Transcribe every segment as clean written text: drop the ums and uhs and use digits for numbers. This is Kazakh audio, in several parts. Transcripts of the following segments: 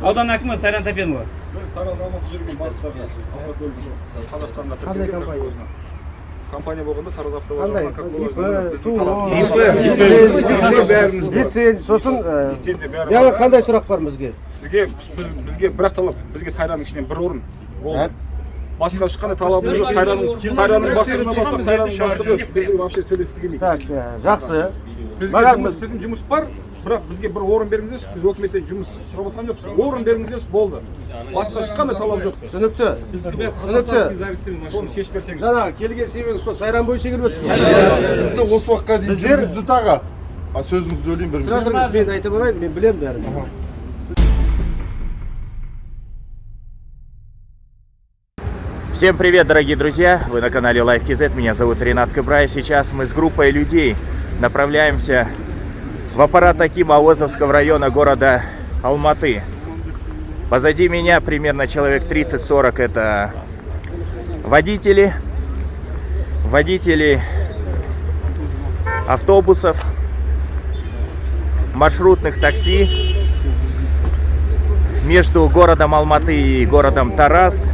Аудан әкімі Сайран Тәпенұлы. Biz Taraz Алматы жүрген бастығы Қазақстанда компания болғанда Taraz автовазы лицензия сосын яғни қандай сұрақ бар бізге? бізге бірақ талап, бізге Сайранның ішінен бір орын болды. Басқа ешқандай талабымыз жоқ. Сайранның бастығына барсақ, Сайранның бастығы бізге вообще сөйлескісі келмейді. Так, жақсы. Біздің жұмыс бар, бірақ бізге бір орын беріңіздерші. Біз өкіметтен жұмыс сұрап жатқан жоқпыз. Орын беріңіздерші, болды. Басқа ешқандай талап жоқ. Түсінікті. Соны шешіп берсеңіз. Жаңа келген себебіңіз сол Сайран бойынша келіп отырсыз. Бізді осы уақытқа дейін жүргізді тағы. Сөзіңізді өлейін бір. Мен айтып алайын, мен білемін бәрін. Всем привет, дорогие друзья! Вы на канале LifeKZ, меня зовут Ренат Кыбрай. Сейчас мы с группой людей направляемся в аппарат акима Авозовского района города Алматы. Позади меня примерно человек 30-40 это водители автобусов, маршрутных такси между городом Алматы и городом Тараз,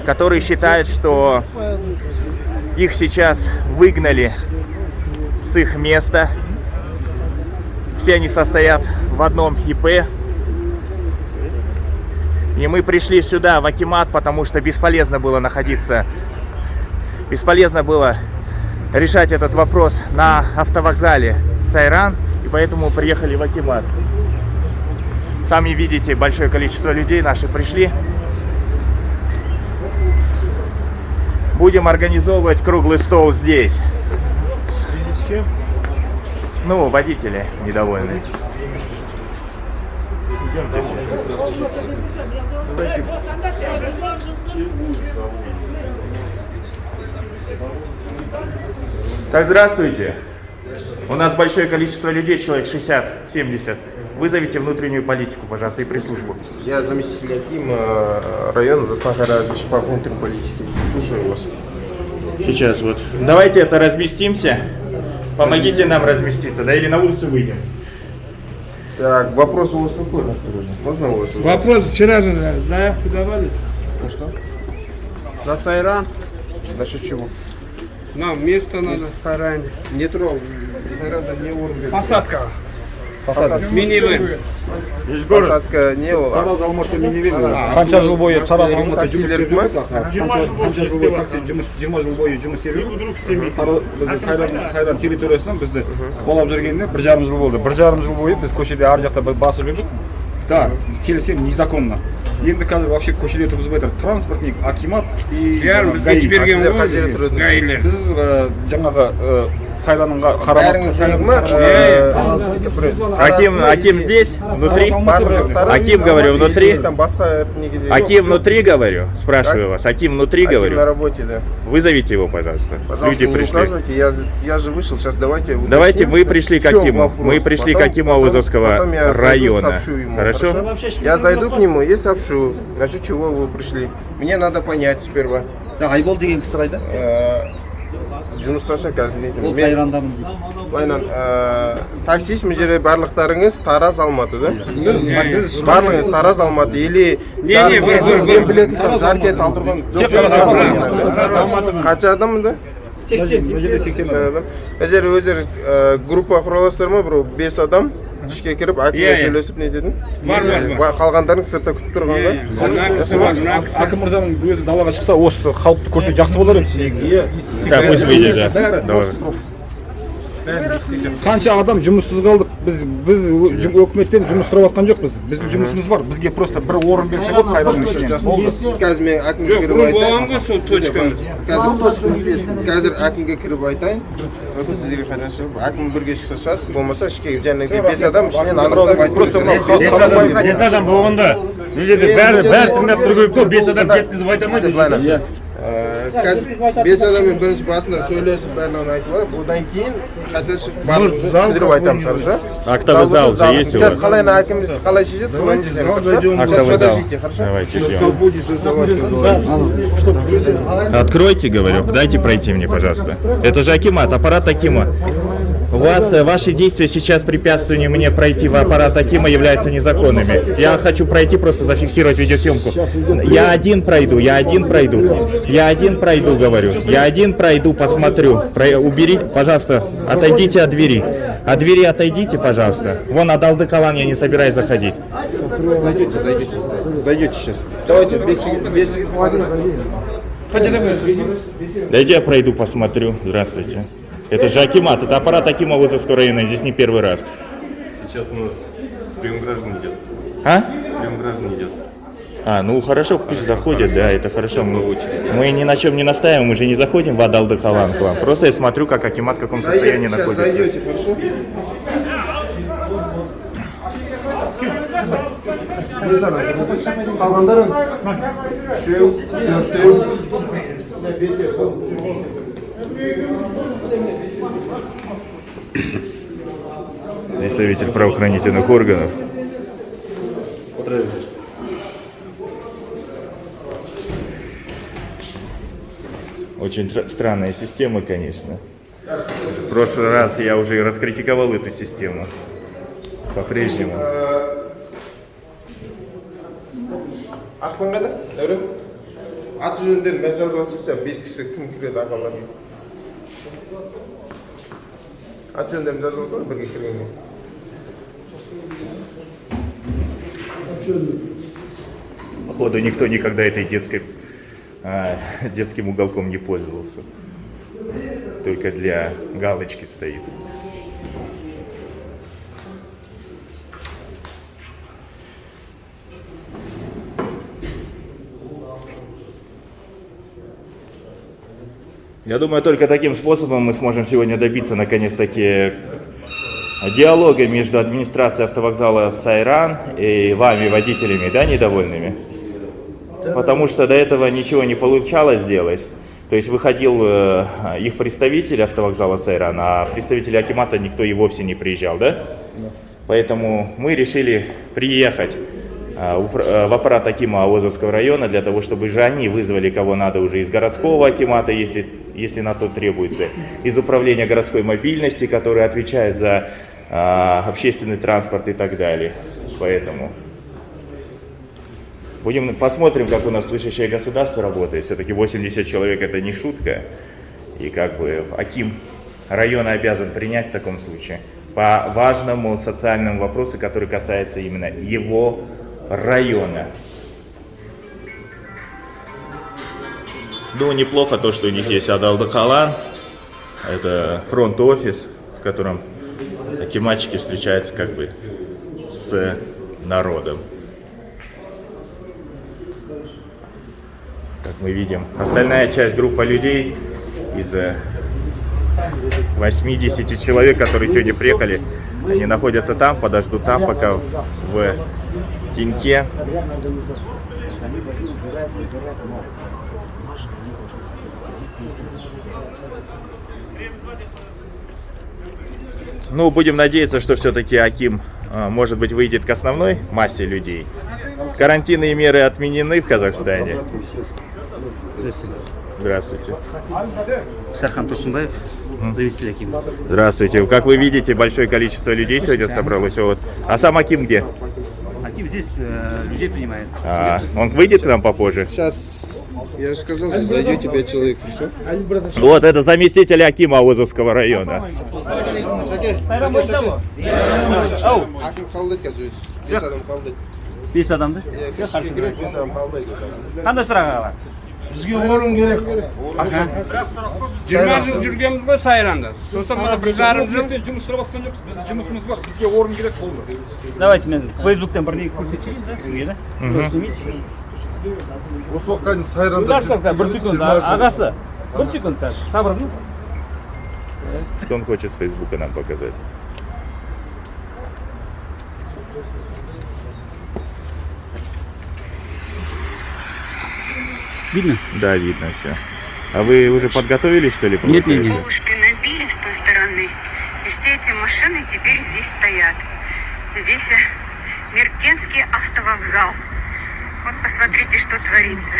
которые считают, что их сейчас выгнали с их места. Все они состоят в одном ИП. И мы пришли сюда, в акимат, потому что бесполезно было решать этот вопрос на автовокзале Сайран. И поэтому приехали в акимат. Сами видите, большое количество людей наши пришли. Будем организовывать круглый стол здесь. С кем? Ну, водители недовольны. Так, здравствуйте. У нас большое количество людей, человек 60-70. Вызовите внутреннюю политику, пожалуйста, и пресс-службу. Я заместитель акима района Даслахара по внутренней политике. Слушаю вас. Сейчас вот. Давайте это разместимся. Помогите нам разместиться, да, или на улицу выйдем. Так, вопрос у вас какой? Можно у вас? Вопрос, вчера же заявку давали. На что? За Сайран. Насчет чего? Нам место надо в Сайране. Не трогай. Сайранда не уровень. Посадка. Посадка. Минивэн. Посадка не было. Тараз Алматы минивэн. Қанша жыл бойы Тараз Алматы жұмыс істеп жүр? Қанша жыл бойы такси 20 жыл бойы жұмыс істеп жүр? Бізді Сайран территориясынан бізді қолап жүргеніне 1,5 жыл болды. 1,5 жыл бойы біз көшеде ар жақта басып жүрдік. Да, келсем незаконно. Енді қазір вообще көшеде тұрғызып айтыр. Транспортник, акимат и гаилер. Біз жаңағы Сайранға қарамыз. Аким здесь, внутри? Аким, говорю, внутри? Аким внутри, говорю? Спрашиваю вас. Аким внутри, говорю? На работе, да. Вызовите его, пожалуйста. Люди пришли. Я же вышел, сейчас давайте. Давайте, мы пришли к Акиму. Мы пришли к Акиму Авозовского района. Хорошо? Я зайду к нему и сообщу, насчет чего вы пришли. Мне надо понять сперва. Айбол деген кісі қайда? Жұмысташа қазір Ол Сайрандамын дейді. Aynen. Таксист мына жерде барлықтарыңыз Тараз Алматы, да? Барлығыңыз Тараз Алматы или мен білетін Жаркент Алтұрған. Қанша адам да? 80 адам. Мына жерде өздері группа құраласыздар ма? Бір 5 адам. ішке кіріп акиммен сөйлесіп не дедің? Бар. Қалғандарың сыртта күтіп тұрғанға. Аким мырзаның өзі далаға шықса осы халықты көрсе жақсы болар еді. Так, пусть выйдет, да. Қанша адам жұмыссыз қалдық. Біз өкіметтен жұмыс сұрап жатқан жоқпыз. Біздің жұмысымыз бар. Бізге просто бір орын берсе болды Сайранның ішінен. Қазір мен акимге кіріп айтайын. Қазір акимге кіріп айтайын. Сосын сіздерге қайдашы. Аким бірге шықса, болмаса ішке жаңағы 5 адам ішінен анықтап айтып. 5 адам болғанда бәрі тыңдап тұру керек қой. 5 адам кеткізіп айта алмайды. Қазір 5 адаммен бірінші басында сөйлесіп бәрін айтып алайық. Одан кейін қайта шығып барып сіздерге айтамыз, хорошо? Актовый зал же есть у вас? Сейчас қалай акиміз қалай шешеді, солай жасаймыз, хорошо? Актовый зал. Хорошо? Давайте, откройте, говорю, дайте пройти мне, пожалуйста. Это же акимат, аппарат акима. Ваши действия сейчас препятствием мне пройти в аппарат Акима являются незаконными. Я хочу пройти, просто зафиксировать видеосъемку. Я один пройду, говорю. Я один пройду, посмотрю. Уберите, пожалуйста, отойдите от двери. От двери отойдите, пожалуйста. Вон от Алдыкалан я не собираюсь заходить. Зайдете сейчас. Давайте без... Дайте я пройду, посмотрю. Здравствуйте. Это же Акимат, это аппарат Акима Озовского района, здесь не первый раз. Сейчас у нас прием граждан идет. А? Прием граждан идет. Ну хорошо, пусть заходят, да, это хорошо. Мы ни на чем не настаиваем, мы же не заходим в Алдыкалан к вам. Просто я смотрю, как Акимат в каком состоянии находится. Зайдете, хорошо? Представитель правоохранительных органов. Очень странная система, конечно. В прошлый раз я уже раскритиковал эту систему. По-прежнему. Aslan qada? Davra? Аты жөндерін бәрін жазып алсаңыздар, 5 кісі кім кіреді ағалармен. Аты жөндерін жазып алсаңыз, бірге кіргенге. Походу, никто никогда этой детским уголком не пользовался. Только для галочки стоит. Я думаю, только таким способом мы сможем сегодня добиться, наконец-таки, диалога между администрацией автовокзала Сайран и вами, водителями, да, недовольными? Потому что до этого ничего не получалось сделать. То есть выходил их представитель автовокзала Сайран, а представитель Акимата никто и вовсе не приезжал, да? Поэтому мы решили приехать в аппарат Акима Озовского района для того, чтобы же они вызвали кого надо уже из городского Акимата, если на то требуется, из управления городской мобильности, которые отвечают за общественный транспорт и так далее. Поэтому посмотрим, как у нас слышащее государство работает. Все-таки 80 человек это не шутка. И как бы Аким района обязан принять в таком случае по важному социальному вопросу, который касается именно его района. Ну, неплохо то, что у них есть Алдыкалан. Это фронт-офис, в котором акиматчики встречаются как бы с народом. Как мы видим, остальная часть группа людей из 80 человек, которые сегодня приехали, они находятся там, подождут там, пока в теньке. Ну, будем надеяться, что все-таки Аким, может быть, выйдет к основной массе людей. Карантинные меры отменены в Казахстане. Здравствуйте. Сархан Турсунбаев, зависели Аким. Здравствуйте. Как вы видите, большое количество людей сегодня собралось. Вот. А сам Аким где? Аким здесь людей принимает. Он выйдет к нам попозже? Сейчас, я же сказал, что зайдете 5 человек, хорошо? Вот, это заместитель Акима Озовского района. Аким қалдайды қазір өзі. 5 адам қалдайды. 5 адамды? Кешке кіреді, 5 адам қалдайды. Қандай сұрақ аға? Бізге орын керек. 20 жыл жүргенбіз ғой Сайранда. Сосын мына 1,5 жыл жұмыс сұрап жатқан жоқпыз. Біздің жұмысымыз бар. Бізге орын керек болды. Давайте мен Фейсбуктен бір неге көрсетейін да сізге да. Осы уақытқа дейін Сайранда бір секунд, ағасы. Бір секунд, сабырыңыз. Что он хочет с Фейсбука нам показать? Видно? Да, видно все. А вы уже подготовились, что ли? Нет. Ловушки набили с той стороны, и все эти машины теперь здесь стоят. Здесь Меркенский автовокзал. Вот посмотрите, что творится.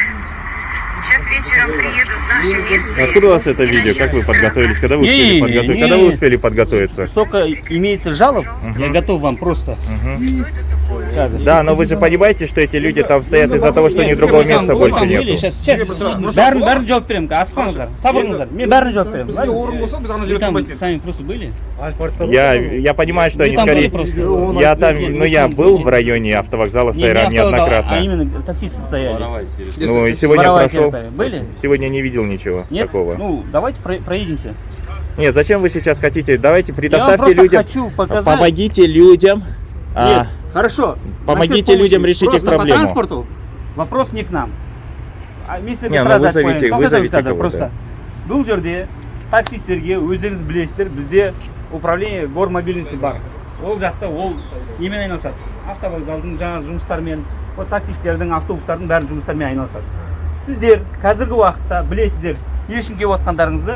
Сейчас вечером приедут наши местные. Откуда у вас это видео? Как вы подготовились? Когда вы успели подготовиться? Когда вы успели подготовиться? Столько имеется жалоб, я готов вам просто. Да, но вы же понимаете, что эти люди там стоят из-за того, что у них другого места больше нет. Бәрін жауап беремін, асықпаңыздар, сабырыңыздар, мен бәрін жауап беремін. Бізге орын болса, біз ана жерде Там сами просто были? Я понимаю, что они там скорее... были просто. Я там, ну я был в районе автовокзала Сайран Не автовокзал, а неоднократно. именно таксисты стояли. Ну и сегодня Воровая прошел... территория. Были? Сегодня не видел ничего Нет? такого. Ну, давайте проедемся. Нет, зачем вы сейчас хотите? Давайте Я предоставьте вам просто людям... хочу показать. Помогите людям. Нет, хорошо. Помогите Насчет людям помощи. решить их Просто проблему. по транспорту вопрос не к нам. Не, ну вызовите кого-то. Просто бұл жерде таксистерге өздеріңіз білесіздер, бізде управление гормобильности бар. Ол жақта ол немен айналысады? Автовокзалдың жаңа жұмыстарымен, ол таксистердің, автобустардың бәрін жұмыстармен айналысады. Сіздер қазіргі уақытта білесіздер, ешкім келіп отқандарыңызды,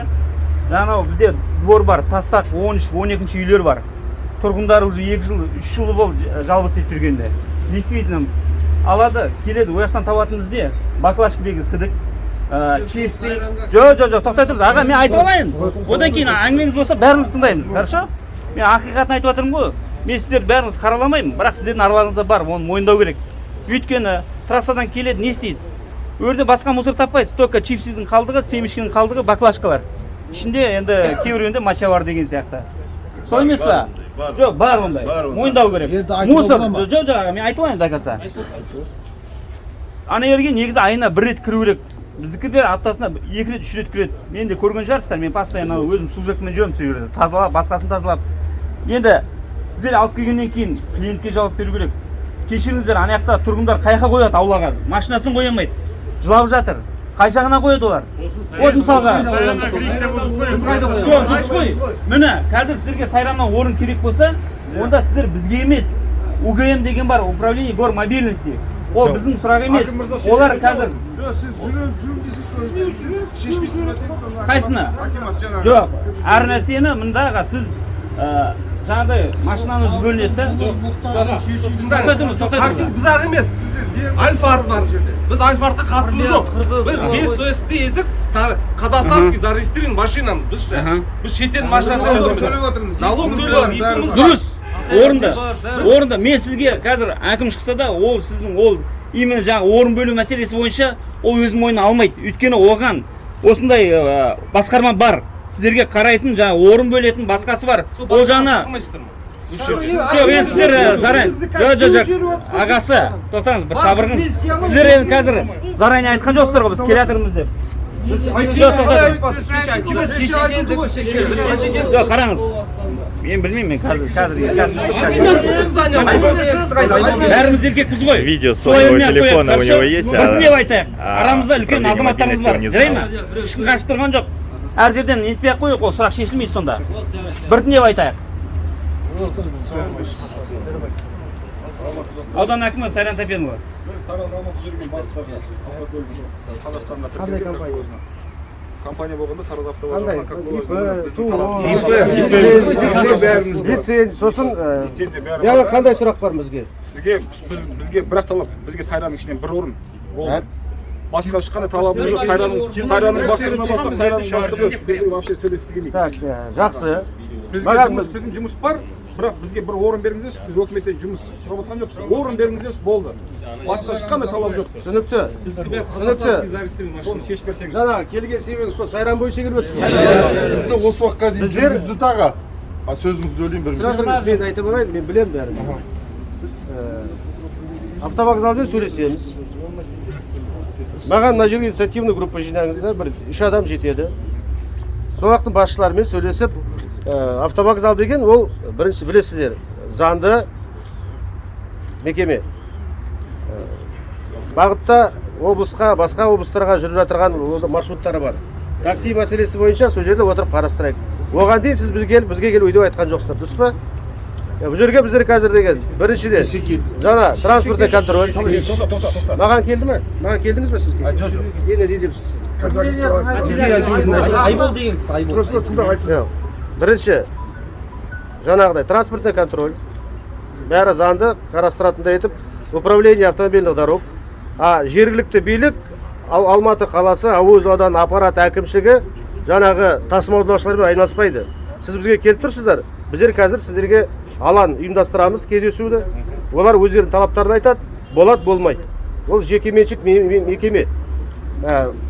жаңа бізде двор бар, тастақ 13-12 үйлер бар. Тұрғындар уже 2 жыл, 3 жыл болып жалбыз етіп жүргенде. Действительно, алады, келеді, ояқтан табатынымыз не? Баклашкідегі сыдық, чипсы. Жоқ, тоқтай тұрыңыз. Аға, мен айтып алайын. Одан кейін әңгімеңіз болса, бәріміз тыңдаймыз. Хорошо? Мен ақиқатын айтып жатырмын ғой. Мен сіздерді бәріңіз қараламаймын, бірақ сіздердің араларыңызда бар, оны мойындау керек. Өйткені трассадан келеді, не істейді? Өрде басқа мусор таппайсыз, только чипсидің қалдығы, семечкінің қалдығы, баклашкалар. Ішінде енді кейбіреуінде мача бар деген сияқты. Сол емес па? Жоқ, бар ондай. Мойындау керек. Мусор. Жоқ, мен айтып алайын доказа. Ана жерге негізі айына 1 рет кіру керек. Біздікілер аптасына 2 рет, 3 рет кіреді. Мен де көрген шығарсыздар, мен постоянно өзім служебкамен жүремін сол жерде. Тазалап, басқасын тазалап. Енді сіздер алып келгеннен кейін клиентке жауап беру керек. Кешіріңіздер, ана жақта тұрғындар қайқа қояды аулаға? Машинасын қоя алмайды. Жылап жатыр. Қай жағына қояды олар? Вот мысалға. Жоқ, дұрыс қой. Міне, қазір сіздерге Сайраннан орын керек болса, онда сіздер бізге емес. УГМ деген бар, управление гормобильности. Ол біздің сұрақ емес. Олар қазір. Siz cürüm dizisi sözde siz şişmişsiniz. Қайсына? Жоқ, әр нәрсені мындағы сіз жаңағыдай машинаңыз бөлінеді да. Таксист біз ақ емес. Альфард бар. Біз Альфардқа қатысымыз жоқ. Біз 5 сөзді езік казахстанский зарегистрирован машинамыз. Біз шетел машинасы. Налог төлеу. Дұрыс. Орында. Мен сізге қазір әкім шықса да, ол сіздің ол именно жаңа орын бөлу мәселесі бойынша ол өз мойнына алмайды. Өйткені оған осындай басқарма бар. Сіздерге қарайтын жаңа орын бөлетін басқасы бар. Ол жаңа жоқ, енді сіздер заранее. Жоқ. Ағасы, тоқтаңыз, бір сабырыңыз. Сіздер енді қазір заранее айтқан жоқсыздар ғой, біз келе жатырмыз деп. Жоқ, қараңыз. Мен білмеймін, мен қазір. Бәріміз еркекпіз ғой. Видео своего телефона у него есть. Біртіндеп айтайық. Арамызда үлкен азаматтарымыз бар. Жарай ма? Ешкім қашып тұрған жоқ. Әр жерден нетпей ақ қойық, ол сұрақ шешілмейді сонда. Біртіндеп айтайық. Аудан әкімі Сайран Тәпенұлы. Біз Тараз алматы жүрген бастығы Қазақстанда компания болғанда Тараз автовокзалынан как лицензия, сосын яғни қандай сұрақ бар бізге? Бізге бірақ талап, бізге Сайранның ішінен бір орын болды. Басқа шыққанда талабымыз жоқ. Сайранның бастығына бастап, Сайранның бастығы бізге вообще сөйлескісі келмейді. Так, жақсы. Біздің жұмыс бар, бірақ бізге бір орын беріңіздерші. Біз өкіметтен жұмыс сұрап отқан жоқпыз. Орын беріңіздерші, болды. Басқа шыққанда талап жоқ. Түсінікті. Соны шешіп берсеңіз. Жаңа келген себебіңіз сол Сайран бойынша келіп отырсыз. Bizde o vakka değil. Bizde taga. Sözümüzü söyleyeyim benim. Тұратырмыз, мен айтып алайын, мен білем бәрін. Автовокзалмен сөйлесеміз. Маған мына жерге инициативный группа жинаңыздар, бір 3 адам жетеді. Сол уақыттың басшыларымен сөйлесіп, автовокзал деген ол бірінші білесіздер, заңды мекеме. Бағытта облысқа, басқа облыстарға жүріп жатырған маршруттары бар. Такси мәселесі бойынша сол жерде отырып қарастырайық. Оған дейін сіз бізге кел өйдеп айтқан жоқсыздар, дұрыс па? Бұл жерге біздер қазір деген біріншіден жаңа транспортный контроль. Маған келді ме? Маған келдіңіз бе сіз? Жоқ. Не дейсіз? Айбол дегенсіз, айбол. Просто тыңдап айтсын. Бірінші жаңағыдай транспортный контроль. Бәрі заңды қарастыратындай етіп управление автомобильных дорог. А жергілікті билік Алматы қаласы Ауыз ауданы аппарат әкімшілігі жаңағы тасымалдаушылармен айналыспайды. Сіз бізге келіп тұрсыздар. Біздер қазір сіздерге алаң ұйымдастырамыз кездесуді. Олар өздерінің талаптарын айтады, болады, болмайды. Ол жекеменшік мекеме.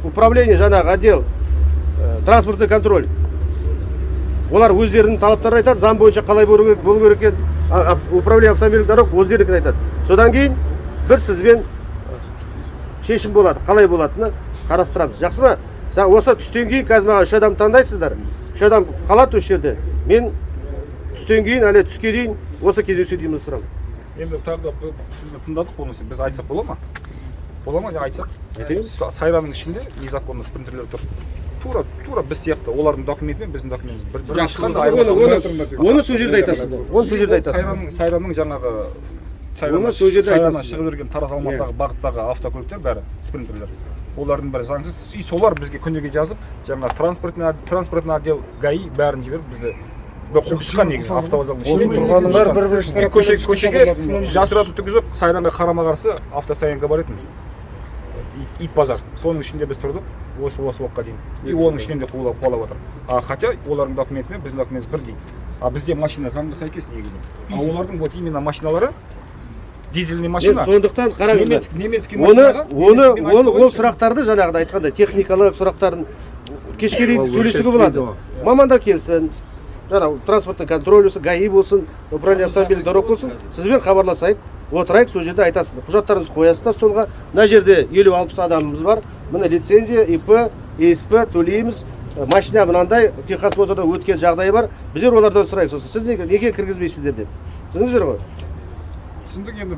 Управление жаңағы отдел транспортный контроль. Олар өздерінің талаптарын айтады, заң бойынша қалай болу керек екен. Управление автомобильдік дорог өздерінің айтады. Содан кейін бір сізбен шешім болады, қалай болатыны қарастырамыз. Жақсы ма? Осы түстен кейін қазір маған 3 адам таңдайсыздар. 3 адам қалады осы жерде. Мен түстен кейін, әлі түске дейін осы кездесу деймін сұрамын. Енді тағы сізді тыңдадық болмаса, біз айтсақ бола ма? Бола ма, айтсақ? Сайраның ішінде незаконды спринтерлер тұр. Тура біз сияқты, олардың документімен біздің документіміз бір шыққанда оны сол жерде айтасыздар. Оны сол жерде айтасыздар. Сайраның жаңағы Сайраннан шығып жүрген Тараз Алматыдағы бағыттағы автокөліктер бәрі спринтерлер. Олардың бәрі заңсыз. Солар бізге күнеге жазып, жаңа транспортный отдел ГАИ бәрін жіберіп бізді қуып шыққан негізі автовокзалдың ішінде. Көшеге жасыратын түгі жоқ. Сайранға қарама-қарсы автосаянка бар етін. Ит базар. Соның ішінде біз тұрдық. Осы уақытқа дейін. И оның ішінен де қуалап отыр. Хотя олардың документімен біздің документіміз бірдей. Бізде машина заңға сәйкес негізі. Олардың вот именно машиналары дизельный машина. Сондықтан қараңыздар. Немецкий машинаға. Ол сұрақтарды жаңағыда айтқанда техникалық сұрақтарын кешке дейін сөйлесуге болады. Мамандар келсін. Жаңа транспорттың контроль болсын, ГАИ болсын, управление автомобильдік дорог болсын, сізбен хабарласайық, отырайық, сол жерде айтасыздар. Құжаттарыңызды қоясыздар столға. Мына жерде 50-60 адамымыз бар. Мына лицензия, ИП, ЕСП төлейміз. Машина мынандай техосмотрдан өткен жағдайы бар. Біздер олардан сұрайық сосын. Сіз неге кіргізбейсіздер деп. Түсіндіңіздер ғой? Түсіндік енді.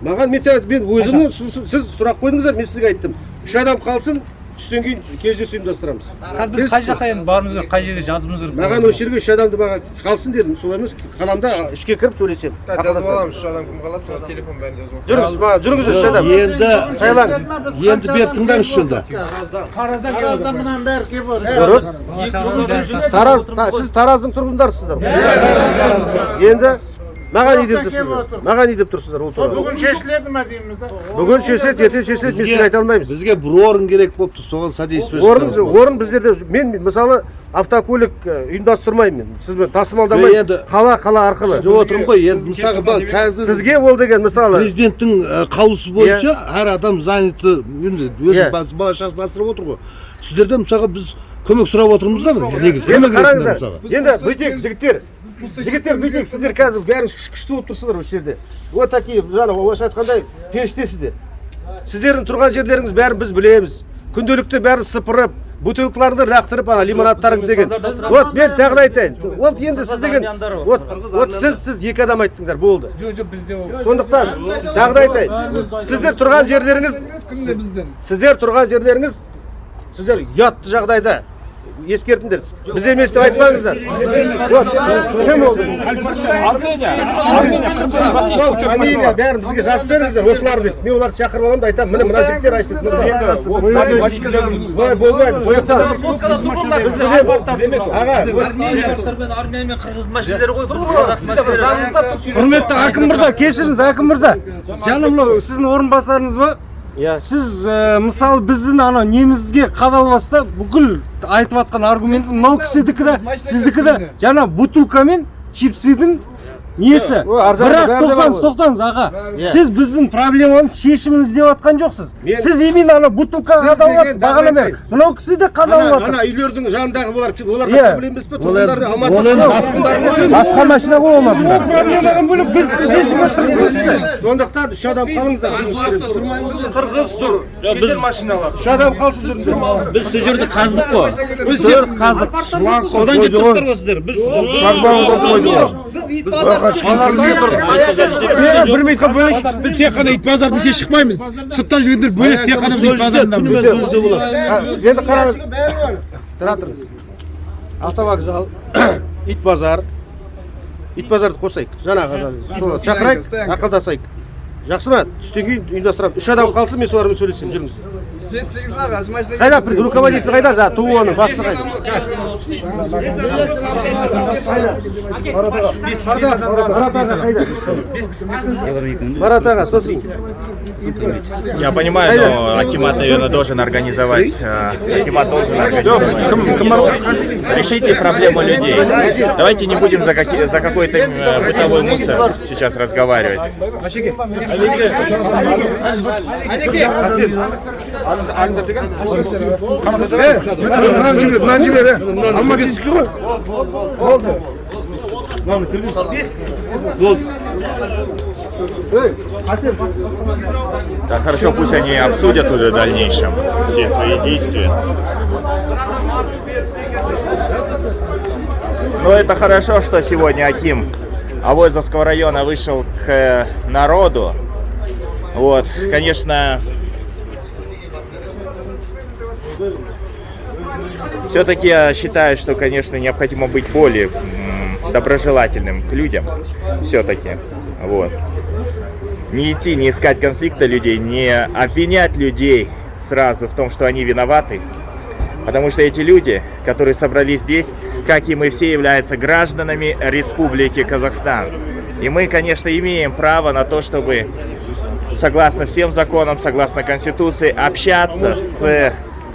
Маған мен өзімнің сіз сұрақ қойдыңыздар, мен сізге айттым. 3 адам қалсын, түстен кейін кездесу ұйымдастырамыз. Қазір біз қай жаққа енді барымыз керек, қай жерге жазымыз керек? Маған осы жерге 3 адамды маған қалсын дедім. Солай емес, қаламда ішке кіріп сөйлесем. Жазып аламыз, 3 адам кім қалады, сол телефон бәрін жазып аламыз. Жүріңіз, маған жүріңіз 3 адам. Енді сайлаңыз. Енді бер тыңдаңыз сонда. Тараздан мынаның бәрі келіп отыр. Сіз Тараздың тұрғындарысыздар. Енді маған не деп тұрсыздар? Бүгін шешіледі ме дейміз да? Бүгін шешіледі, ертең шешіледі, мен сізге айта алмаймыз. Бізге бір орын керек болыпты, соған содействие. Орын біздерде, мен мысалы автокөлік ұйымдастырмаймын. Сізбен тасымалдамаймын. Қала арқылы. Отырмын ғой, енді мысалы қазір сізге ол деген мысалы президенттің қаулысы бойынша әр адам заняты, өзі балашасын асырап отыр ғой. Сіздерден мысалға біз көмек сұрап отырмыз да, негізі көмек ретінде мысалға. Енді бүйтек жігіттер бүйтек, сіздер қазір бәріңіз күшті болып тұрсыздар осы жерде. Вот такие, жаңа осы айтқандай періштесіздер. Сіздердің тұрған жерлеріңіз бәрін біз білеміз. Күнделікті бәрін сыпырып, бутылкаларды лақтырып, лимонадтарың деген. Вот мен тағы да айтайын. Ол енді сіз деген, вот сіз 2 адам айттыңдар, болды. Сондықтан тағы да айтайын. Сіздер тұрған жерлеріңіз, сіздер ұятты жағдайда ескертіңдер. Біз емес деп айтпаңыздар. Кім ол? Армения бәрін бізге жазып беріңіздер, осыларды. Мен оларды шақырып аламын да айтамын, мына жігіттер айтты. Болмайды. Армиямен қырғыз машиналары ғой. Құрметті әкім мырза, кешіріңіз әкім мырза. Жаным, сіздің орынбасарыңыз ба? Сіз мысалы біздің ана немізге қадалбаста бүкіл айтып атқан аргументіңіз мынау кісідікі де, сіздікі де жаңа бутылкамен чипсидің несі. Бірақ тоқтаңыз аға. Сіз біздің проблемамыз шешімін іздеп атқан жоқсыз. Сіз именно ана бутылкаға қадалып бағаламай. Мынау кісі де қадалып ана үйлердің жанындағы оларға проблема емес пе? Тұрғындарды Алматыда басқа машина ғой олар. Ол проблемадан бөлек біз шешім отырмыз. Сондықтан 3 адам қалыңыздар. Қырғыз тұр, шетел машиналар. 3 адам қалсын жүріңіздер. Біз сол жерде қаздық қой. Біз қаздық. Содан кетіп тұрсыздар ғой сіздер. Біз бір минутқа бөлек, біз тек қана ит базардың ішіне шықпаймыз. Сырттан жүргендер бөлек тек қана ит базарынан. Енді қараңыз. Тұра тұрыңыз. Автовокзал, ит базарды қосайық. Жаңағы шақырайық, ақылдасайық. Жақсы ма? Түстен кейін ұйымдастырамын. 3 адам қалсын, мен солармен сөйлесем, жүріңіз. Қайда руководитель қайда жаңағы ТУО-ның басшысы қайда? Марат аға, сосын. Я понимаю, но Акимат, наверное, должен организовать. Акимат должен организовать. Решите проблему людей. Давайте не будем за какой-то бытовой мусор сейчас разговаривать. Да, хорошо, пусть они обсудят уже в дальнейшем все свои действия. Но это хорошо, что сегодня Аким Авойзовского района вышел к народу. Вот, конечно, все-таки я считаю, что, конечно, необходимо быть более доброжелательным к людям. Все-таки, вот. Не идти, не искать конфликта людей, не обвинять людей сразу в том, что они виноваты. Потому что эти люди, которые собрались здесь, как и мы все, являются гражданами Республики Казахстан. И мы, конечно, имеем право на то, чтобы, согласно всем законам, согласно Конституции, общаться с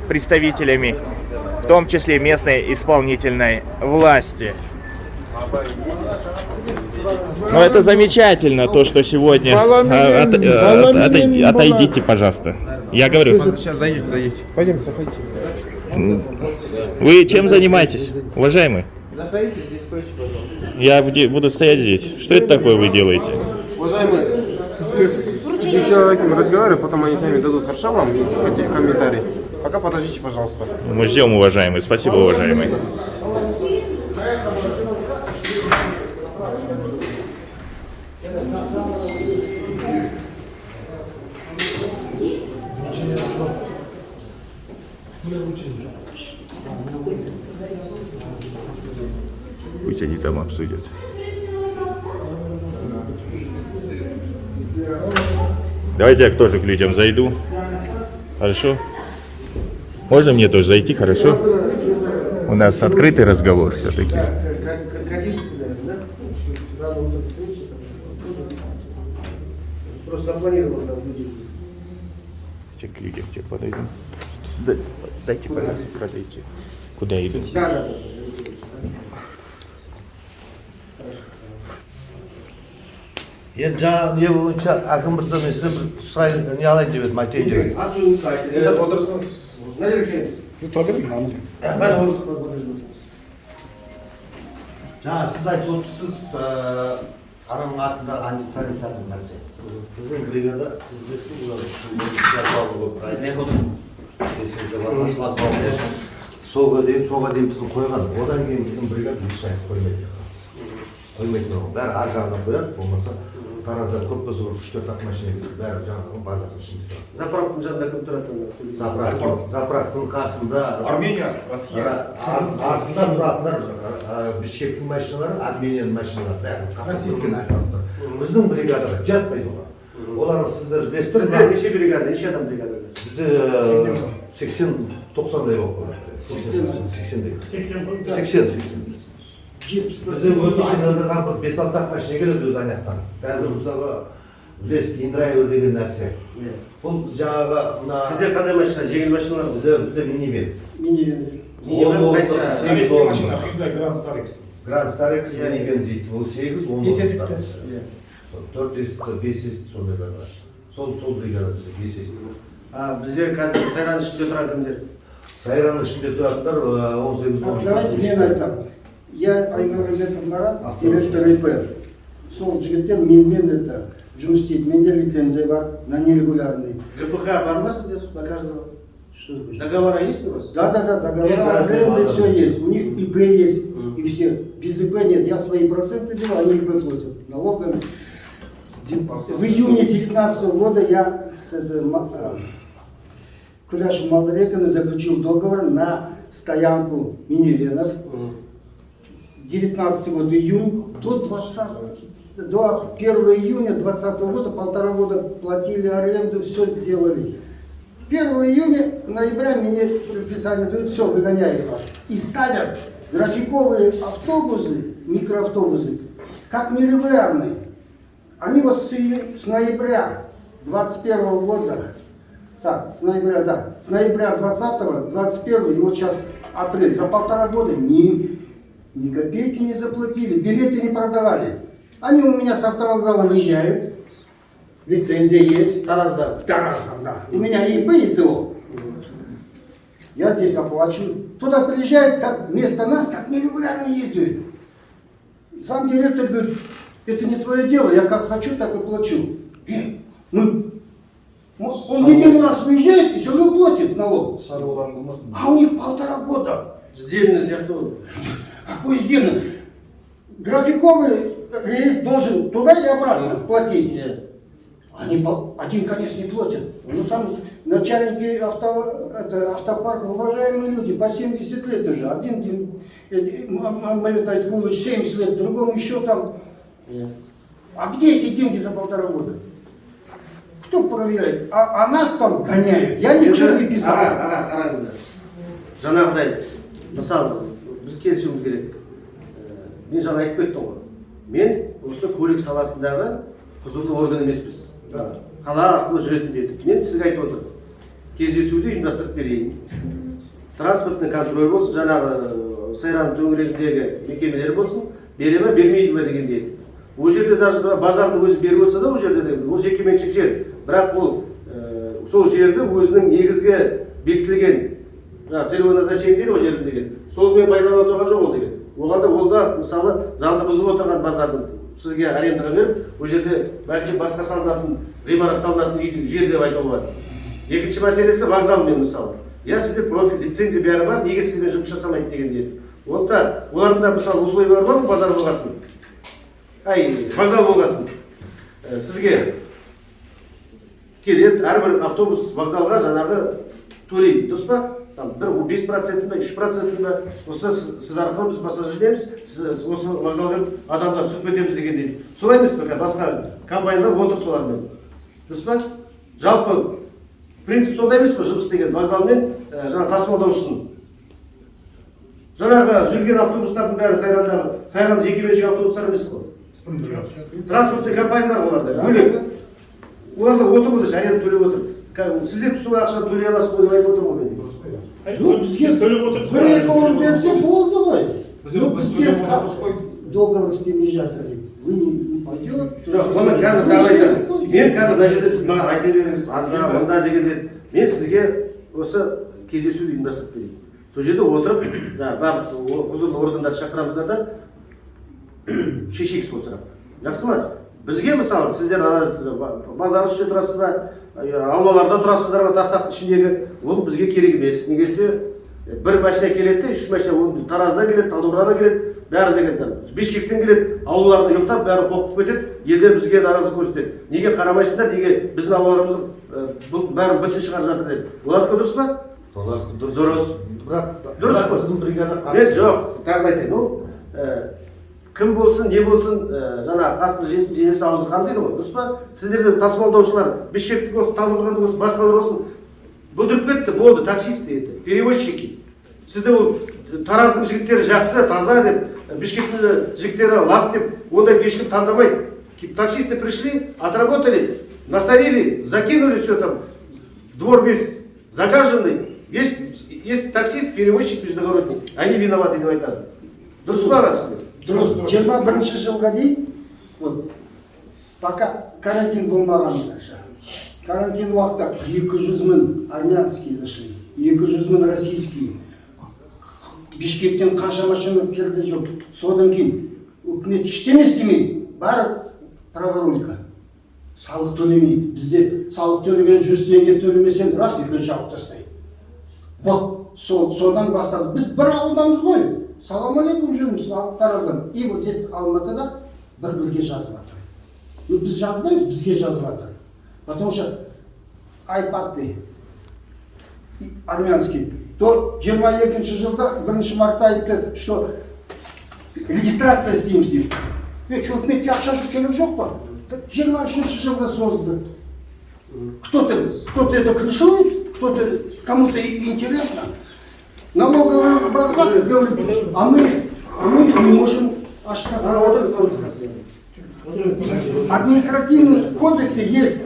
представителями, в том числе местной исполнительной власти. Но это замечательно, то, что сегодня... Отойдите, пожалуйста. Я говорю... Сейчас зайдите. Пойдем, заходите. Вы чем занимаетесь, уважаемый? Заходите, здесь стойте, пожалуйста. Я буду стоять здесь. Что это такое вы делаете? Уважаемый, еще разговариваю, потом они сами дадут, хорошо вам, комментарий. Пока подождите, пожалуйста. Мы ждем, уважаемый. Спасибо, уважаемый. Пусть они там обсудят. Давайте я тоже к людям зайду. Хорошо? Можно мне тоже зайти, хорошо? У нас открытый разговор все-таки. Просто запланировал там людей. К людям тебе подойду. Дайте, пожалуйста, подойти. Куда иду? енді жаңа не бойынша әкім мырза мен сізден бір сұрайын не алайын деп едім айтайын деп едім. Атжылыңыз айтыңыз. Отырсыңыз. Мына жерге келіңіз. Жаңа сіз айтып отырсыз, ананың артында антисанитарлық нәрсе. Біздің бригада, сіз білесіз, соға дейін біздің қойған. Одан кейін біздің бригада ешқайсысы қоймайды. Қоймайды. Бәрі ар жағынан қояды, болмаса таразда көп болса 3-4 ақ машина келеді. Бәрі жаңағы базардың ішінде тұрады. Заправканың жанында кім тұрады? Заправканың қасында Армения, Россия. Артында тұратындар Бішкектің машиналары, Арменияның машиналары бәрі. Российский айқандар. Біздің бригадаға жатпайды олар. Олар сіздер білесіздер. Сіздер неше бригада, неше адам бригада? Бізде 80-90-дай болып қалады. 80-дай. Бізде өзі айналдырған бір 5-6 машина келеді өз аяқтан. Қазір мысалға білесіз, индрайвер деген нәрсе. Бұл жаңағы... Сіздер қандай машина, жеңіл машиналар? Бізде минивен. Минивен. Советский машина, Hyundai Grand Starex. Grand Starex минивен дейді. Ол 8-10. 5 есікті. 4 есікті, 5 есікті сондайлар бар. Сол бригада бізде 5 есікті. Бізде қазір Сайранның ішінде тұрған кімдер? Сайранның ішінде тұратындар 18-10. Давайте мен айтам. Я Аймагамбетов Марат, директор ИП. Сол жігіттер менімен жұмыс істейді. Менде лицензия бар на нерегулярный. ЖПХ бар ма сізде на каждого? Договора есть у вас? Да, договора, аренды, все есть. У них ИП есть и все. Без ИП нет. Я свои проценты делаю, они ИП платят. Налогами. В июне 2019 года я с Куляшем Молдавековым заключил договор на стоянку минивенов. 19 год июнь до 1 июня 2020 года 1,5 года платили аренду, все делали. 1 июня, ноября мне предписание дают, все, выгоняют вас. И ставят графиковые автобусы, микроавтобусы, как нерегулярные. Они вот с ноября 21 года, так, с ноября 20, 21 и вот сейчас апрель, за 1,5 года ни копейки не заплатили, билеты не продавали. Они у меня с автовокзала выезжают, лицензия есть. Таразда. Таразда, да. У меня ИП и ТО. Я здесь оплачу. Туда приезжают, как вместо нас, как нерегулярно ездят. Сам директор говорит, это не твое дело, я как хочу, так и плачу. Он неделю раз выезжает и все равно платит налог. А у них 1,5 года. Сдельный зеркало. Какой сдельный? Графиковый рейс должен туда и обратно платить. Они один конец не платят. Ну там начальники автопарка, уважаемые люди, по 70 лет уже. Один Мавитайт 70 лет, другому еще там. А где эти деньги за 1,5 года? Кто проверяет? А нас там гоняют. Я ничего не писал. Қараңыздар. Жаңағыдай, мысалы, біз келісуіміз керек. Мен жаңа айтып кеттім ғой. Мен осы көлік саласындағы құзырлы орган емеспіз. Қала арқылы жүретін дедік. Мен сізге айтып отырмын. Кездесуді ұйымдастырып берейін. Транспортный контроль болсын, жаңағы сайран төңірегіндегі мекемелер болсын, бере ме, бермейді ме деген деді. Ол жерде даже базардың өзі беріп отырса да, ол жерде ол жекеменшік жер. Бірақ ол сол жерді өзінің негізгі бекітілген целевое назначение дейді, ол жердің деген. Сол мен пайдалана отырған жоқ ол деген. Оғанда ол да мысалы заңды бұзып отырған базардың сізге арендаға беріп, ол жерде бәлкім басқа салынатын, ғимарат салынатын жер деп айтуға болады. Екінші мәселесі вокзалмен мысалы. Я сізде профиль, лицензия бәрі бар, неге сізбен жұмыс жасамайды деген деді. Онда олардың да мысалы условиялар бар, базар болғасын. Вокзал болғасын. Сізге келеді, әрбір автобус вокзалға жаңағы төлейді, дұрыс па? Бір 5%, 3%, осы сіз арқылы біз пассажирдеміз, сіз осы вокзалға адамдар түсіп кетеміз деген дейді. Солай емес пе, басқа компаниялар отыр солармен. Дұрыс па? Жалпы принцип сондай емес пе, жұмыс істеген вокзалмен жаңа тасымалдаушының. Жаңағы жүрген автобустардың бәрі сайранды жекеменшік автобустар емес қой. Транспортный компаниялар оларда. Бөлек. Оларда отырмыз, аренда төлеп отыр. Сіздер сол ақшаны төлей аласыз ғой деп айтып отырмын ғой. Жоқ, бізге 1-2 орын берсе болды ғой. Бізге договор істемей жатыр деп. Вы не пойдете? Жоқ, оны қазір давайте. Мен қазір мына жерде сіз маған айта беріңіз, анда мында дегенде мен сізге осы кездесуді ұйымдастырып берейін. Сол жерде отырып, барлық құзырлы органдарды шақырамыздар да шешейік сол сұрақты. Жақсы ма? Бізге мысалы сіздер базар ішінде тұрасыз ба, аулаларда тұрасыздар ма, тастақтың ішіндегі, ол бізге керек емес. Негесе бір машина келеді, 3 машина Тараздан келеді, Талдықорғаннан келеді, бәрі деген. Бишкектен келеді, аулаларында ұйықтап, бәрі қоқып кетеді, елдер бізге наразы көрсетеді. Неге қарамайсыздар, неге біздің аулаларымыз бәрі бітсін шығарып жатыр деді. Олардікі дұрыс па? Дұрыс. Дұрыс қой. Біздің бригада мен жоқ, тағы айтайын. Кім болсын, не болсын, жаңа қасқыр жесін, жемесі аузы қан дейді ғой, дұрыс па? Сіздерде тасымалдаушылар, Бишкектік болсын, Талдықорғандық болсын, басқалар болсын, бүлдіріп кетті, болды, таксист дейді, перевозчики. Сізде ол Тараздың жігіттері жақсы, таза деп, Бишкектің жігіттері лас деп, ондай ешкім таңдамайды. Таксисты пришли, отработали, насорили, закинули все там, двор весь загаженный, есть таксист, перевозчик междугородний, они виноваты деп айтады. Дұрыс па расында? Дұрыс. 21 жылға дейін, вот, пока карантин болмаған, карантин уақытта 200 мың армянские зашли, 200 мың российские. Бишкектен қанша машина келді жоқ. Содан кейін үкімет ештеме істемейді. Бәрі праворулька. Салық төлемейді. Бізде салық төлеген 100 теңге төлемесең, раз үкімет жауып тастайды. Вот, содан басталды. Біз бір ауылдамыз ғой. Салам алейкум жүрміз Тараздан. И вот здесь Алматыда бір-бірге жазып жатыр. Біз жазбаймыз, бізге жазып жатыр. Потому что айпадты армянский. То 22 жылда 1 мартта айтты, что регистрация істейміз деп. Что, үкіметке ақша керек жоқ па? 23 жылда созды. Кто-то это крышует, кто-то, кому-то интересно, налоговая база говорит, а мы не можем оштрафовать. В административном кодексе есть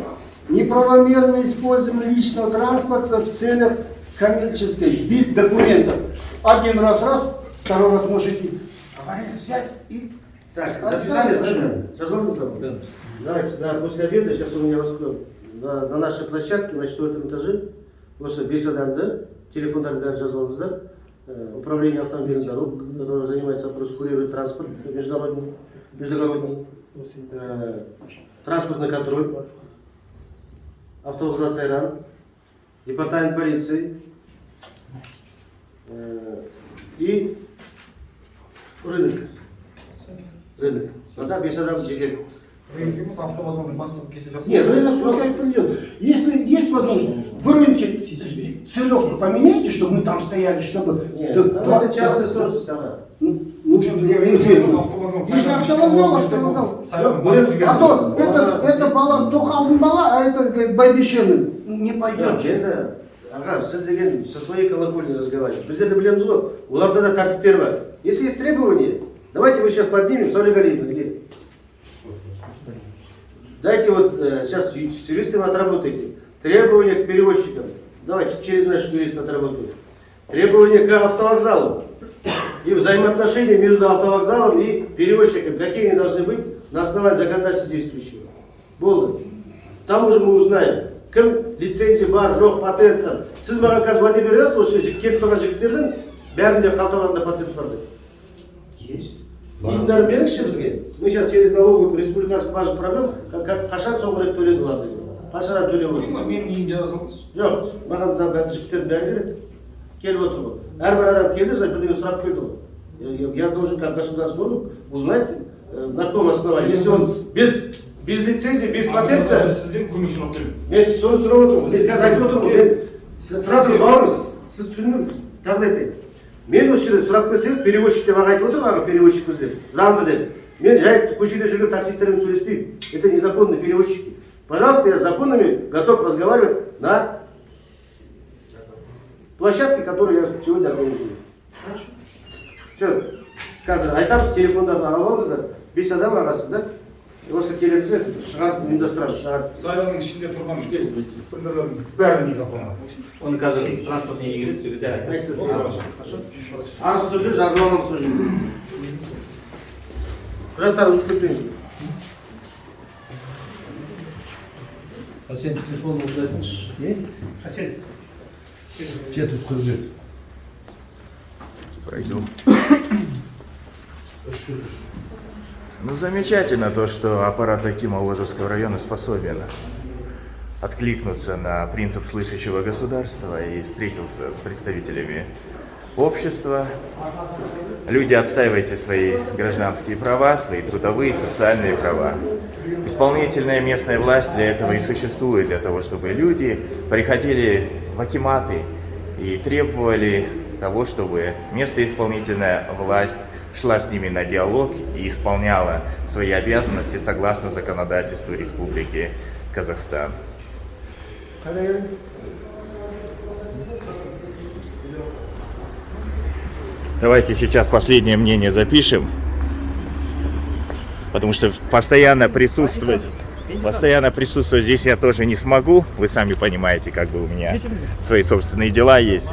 неправомерное использование личного транспорта в целях коммерческой, без документов. Один раз, второй раз можете взять и... Так, записали? Сейчас можно? Давайте, да, после обеда, сейчас у меня раскроют. На нашей площадке, на 4-м этаже, осы беседамды, телефондарды бәрін жазып алыңыздар. Управление автомобильных дорог, которое занимается вопросом курирует транспорт международный, транспортный контроль, автовокзал Сайран, департамент полиции и рынок. Тогда беседам где. Нет, рынок пускай придет. Если есть возможность, в рынке ценовку поменяйте, чтобы мы там стояли, чтобы... Это частная собственность, она. Автовокзал. А то это бала, то халдың бала, а это Байбишенің не пойдет. Это, ага, сіз деген со своей колокольни разговаривать. Біздерді білеміз ғой, оларда да тәртіптер бар. Если есть требования, давайте мы сейчас поднимем, Соля Галиевна, где? Дайте вот сейчас с юристом отработайте. Требования к перевозчикам. Давайте через наших юристов отработаем. Требования к автовокзалу. И взаимоотношения между автовокзалом и перевозчиком. Какие они должны быть на основании законодательства действующего. Болды. Там уже мы узнаем. Кім лицензия бар, жоқ, патент там. Сіз маған қазір уәде бересіз, осы кетіп тұрған жігіттердің бәрінде қалталарында патент бар деп. Есть. Индарын беріңізші бізге. Мы сейчас через налоговую республиканскую важную проблему, қашан соңғы рет төледі олар деген. Қашан төлеп отыр? Менің үйімде жазасыз? Жоқ, маған да жігіттердің бәрі керек. Келіп отыр ғой. Әрбір адам келді, бірдеңе сұрап келді ғой. Я должен как государственный узнать, на каком основании. Если он без лицензии, без патента... Біз сізден көмек сұрап келдік. Мен соны сұрап отырмын. Мен қазір айтып отырмын. Мен тұра тұрып бауырыңыз, сіз түсіндіңіз, тағы да айтайын. Мен осы жерде сұрап келсеңіз, перевозчик деп айтып отырмын, аға перевозчик деп, заңды деп. Мен жай көшеде жүрген таксистермен сөйлеспеймін. Это незаконные перевозчики. Пожалуйста, я с законными готов разговаривать на площадке, которую я сегодня организую. Хорошо. Все. Қазір айтамыз, телефондарды алып алыңыздар. 5 адам ағасы, да? Осы келеміз, шығарып, ұйымдастырамыз, шығарып. Сайранның ішінде тұрған спойлерлердің бәрін незаконно. Оны қазір транспорт неге келеді, сол кезде айтасыз. Арыз түрде жазып аламын сол жерде. Құжаттарды өткізбейміз. Хасен, телефоныңызды айтыңызшы. Не? Хасен. Жеті жет. Пройдем. Ну, замечательно то, что аппарат Акима Озовского района способен откликнуться на принцип слышащего государства и встретился с представителями общества. Люди, отстаивайте свои гражданские права, свои трудовые, социальные права. Исполнительная местная власть для этого и существует, для того, чтобы люди приходили в акиматы и требовали того, чтобы местная исполнительная власть шла с ними на диалог и исполняла свои обязанности согласно законодательству Республики Казахстан. Давайте сейчас последнее мнение запишем, потому что постоянно присутствовать здесь я тоже не смогу. Вы сами понимаете, как бы у меня свои собственные дела есть.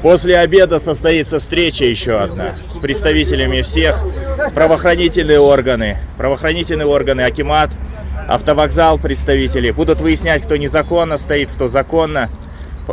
После обеда состоится встреча еще одна с представителями всех правоохранительные органы, акимат, автовокзал представители. Будут выяснять, кто незаконно стоит, кто законно.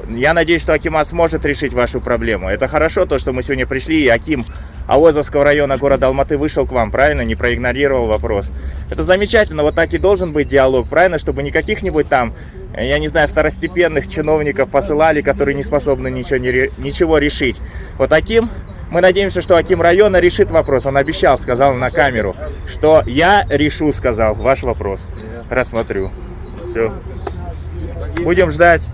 Я надеюсь, что акимат сможет решить вашу проблему. Это хорошо, то, что мы сегодня пришли, и аким Аозовского района города Алматы вышел к вам, правильно, не проигнорировал вопрос. Это замечательно, вот так и должен быть диалог, правильно, чтобы не каких-нибудь там, я не знаю, второстепенных чиновников посылали, которые не способны ничего решить. Вот аким, мы надеемся, что аким района решит вопрос. Он обещал, сказал на камеру, что я решу, сказал, ваш вопрос. Рассмотрю. Все. Будем ждать.